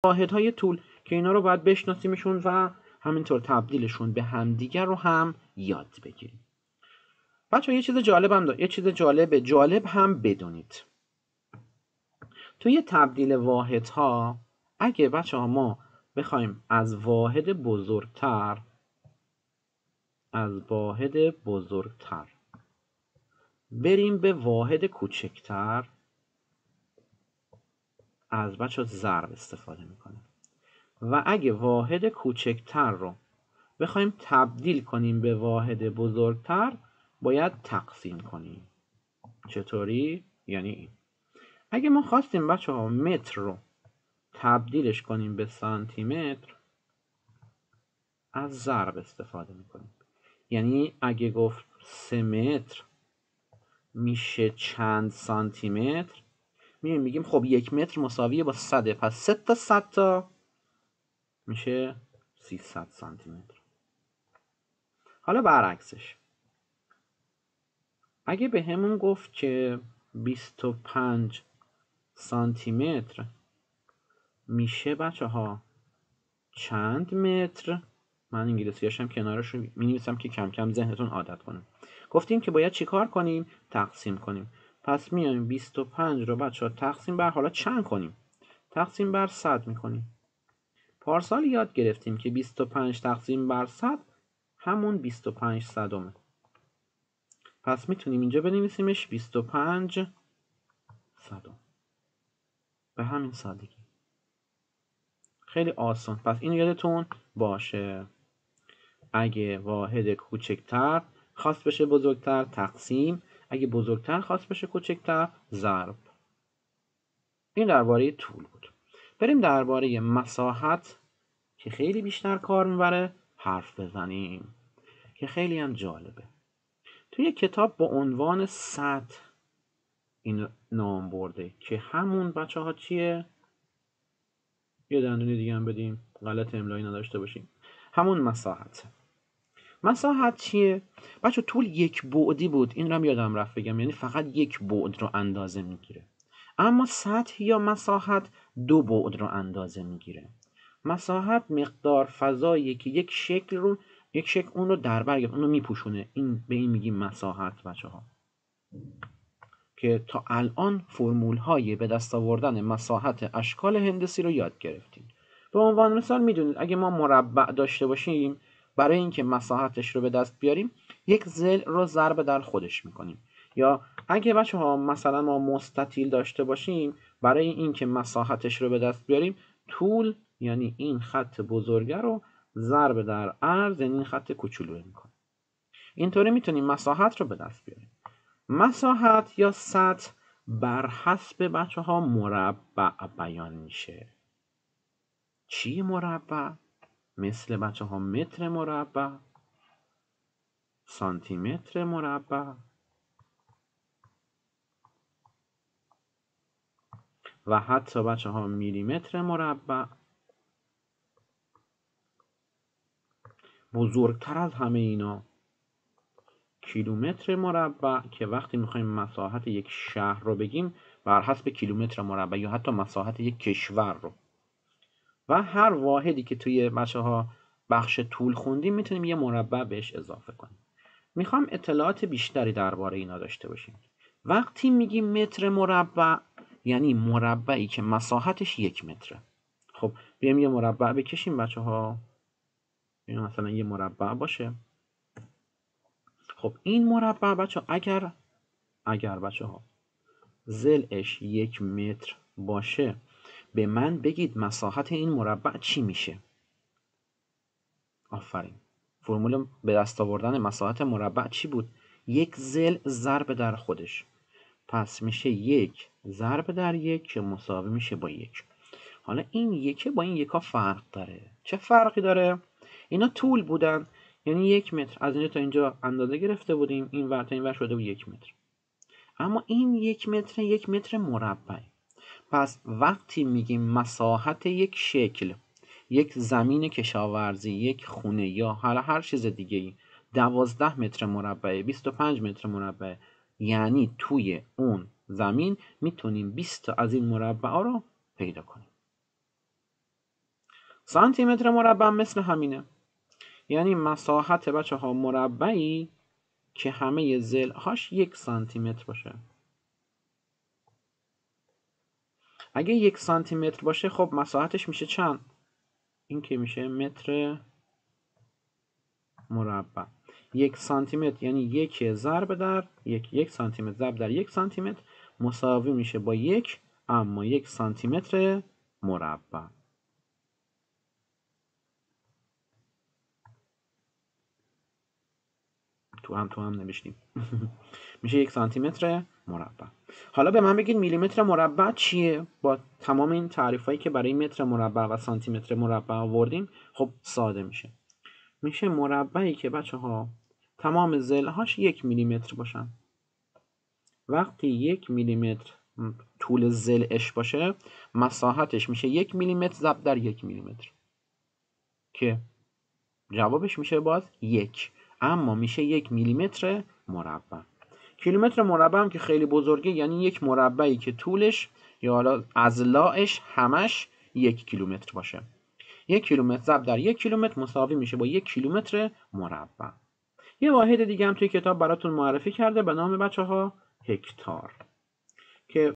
واحدهای طول که اینا رو باید بشناسیمشون و همینطور تبدیلشون به همدیگر رو هم یاد بگیریم. بچه‌ها یه چیز جالب هم بدونید. توی تبدیل واحدها اگه بچه‌ها ما بخوایم از واحد بزرگتر بریم به واحد کوچکتر، از بچه‌ها ضرب استفاده میکنیم و اگه واحد کوچکتر رو بخوایم تبدیل کنیم به واحد بزرگتر باید تقسیم کنیم. چطوری؟ یعنی این. اگه ما خواستیم بچه‌ها متر رو تبدیلش کنیم به سانتی متر، از ضرب استفاده میکنیم. یعنی اگه گفت 3 متر میشه چند سانتی متر، میگیم خب 1 متر مساویه با 100، پس 3 تا 100 تا میشه 300 سانتی متر. حالا برعکسش، اگه به همون گفت که 25 سانتی متر میشه بچه‌ها چند متر، من انگلیسی‌هاش هم کنارش رو می‌نویسم که کم کم ذهنتون عادت کنه. گفتیم که باید چیکار کنیم؟ تقسیم کنیم. پس میایم 25 رو بچه‌ها تقسیم بر، حالا چند کنیم؟ تقسیم بر 100 میکنیم. پارسال یاد گرفتیم که 25 تقسیم بر 100 همون 25 صدمه. پس میتونیم اینجا بنویسیمش 25 صدم. به همین سادگی. خیلی آسان. پس این یادتون باشه. اگه واحد کوچکتر خواست بشه بزرگتر، تقسیم. اگه بزرگتر خواست بشه کوچکتر، ضرب. این درباره طول بود. بریم درباره مساحت که خیلی بیشتر کار میبره حرف بزنیم، که خیلی هم جالبه. توی کتاب با عنوان سطح این نام برده که همون بچه‌ها چیه؟ یه دندون دیگه هم بدیم غلط املایی نداشته باشیم. همون مساحت چیه؟ بچه طول یک بعدی بود، این رو هم یادم رفت بگم، یعنی فقط یک بعد رو اندازه میگیره. اما سطح یا مساحت 2 بعد رو اندازه میگیره. مساحت مقدار فضاییه که یک شکل اون رو در بر گرفته، اون رو میپوشونه. به این میگیم مساحت بچه‌ها. که تا الان فرمول های به دست آوردن مساحت اشکال هندسی رو یاد گرفتیم. به عنوان مثال میدونید اگه ما مربع داشته باشیم، برای اینکه مساحتش رو به دست بیاریم یک ضلع رو ضرب در خودش میکنیم. یا اگه بچه‌ها مثلا ما مستطیل داشته باشیم، برای اینکه مساحتش رو به دست بیاریم طول یعنی این خط بزرگه رو ضرب در عرض یعنی این خط کوچولو میکنیم. اینطوری میتونیم مساحت رو به دست بیاریم. مساحت یا سطح بر حسب بچه‌ها مربع بیان میشه. چی مربع؟ مثل بچه‌ها متر مربع، سانتی متر مربع و حتی بچه‌ها میلیمتر مربع. بزرگتر از همه اینا کیلومتر مربع، که وقتی میخوایم مساحت یک شهر رو بگیم بر حسب کیلومتر مربع، یا حتی مساحت یک کشور رو. و هر واحدی که توی بچه‌ها بخش طول خوندیم میتونیم یه مربع بهش اضافه کنیم. میخوام اطلاعات بیشتری درباره اینا داشته باشیم. وقتی میگیم متر مربع یعنی مربعی که مساحتش 1 متره. خب بیایم یه مربع بکشیم بچه‌ها. این مثلا یه مربع باشه. خب این مربع بچه‌ها اگر بچه‌ها ضلعش 1 متر باشه، به من بگید مساحت این مربع چی میشه؟ آفرین. فرمول به دست آوردن مساحت مربع چی بود؟ 1 ضلع ضرب در خودش. پس میشه 1 ضرب در 1 که مساوی میشه با 1. حالا این 1 با این 1 فرق داره. چه فرقی داره؟ اینا طول بودن، یعنی 1 متر. از اینجا تا اینجا اندازه گرفته بودیم، این ور تا این ور شده بود 1 متر. اما این 1 متر 1 متر مربع. پس وقتی میگیم مساحت یک شکل، یک زمین کشاورزی، یک خونه یا هر چیز دیگه ای 12 متر مربع، 25 متر مربع، یعنی توی اون زمین میتونیم 20 تا از این مربع رو پیدا کنیم. سانتی متر مربع مثل همینه، یعنی مساحت بچه ها مربعی که همه ضلع‌هاش 1 سانتی متر باشه. اگه 1 سانتی متر باشه خب مساحتش میشه چند؟ این که میشه متر مربع. 1 سانتی متر یعنی 1 ضرب در 1 سانتی متر ضرب در 1 سانتی متر مساوی میشه با 1، اما 1 سانتی متر مربع. تو هم نوشتیم. میشه 1 سانتی متر مربع. حالا به من بگید میلیمتر مربع چیه؟ با تمام این تعریفایی که برای متر مربع و سانتی متر مربع آوردیم خب ساده میشه مربعی که بچه ها تمام ضلع‌هاش 1 میلیمتر باشن. وقتی 1 میلیمتر طول ضلعش باشه مساحتش میشه 1 میلیمتر ضرب در 1 میلیمتر که جوابش میشه باز 1، اما میشه 1 میلیمتر مربع. کیلومتر مربع هم که خیلی بزرگه، یعنی یک مربعی که طولش یا حالا اضلاعش همش 1 کیلومتر باشه. 1 کیلومتر ضرب در 1 کیلومتر مساوی میشه با 1 کیلومتر مربع. یه واحد دیگه هم توی کتاب براتون معرفی کرده به نام بچه ها هکتار.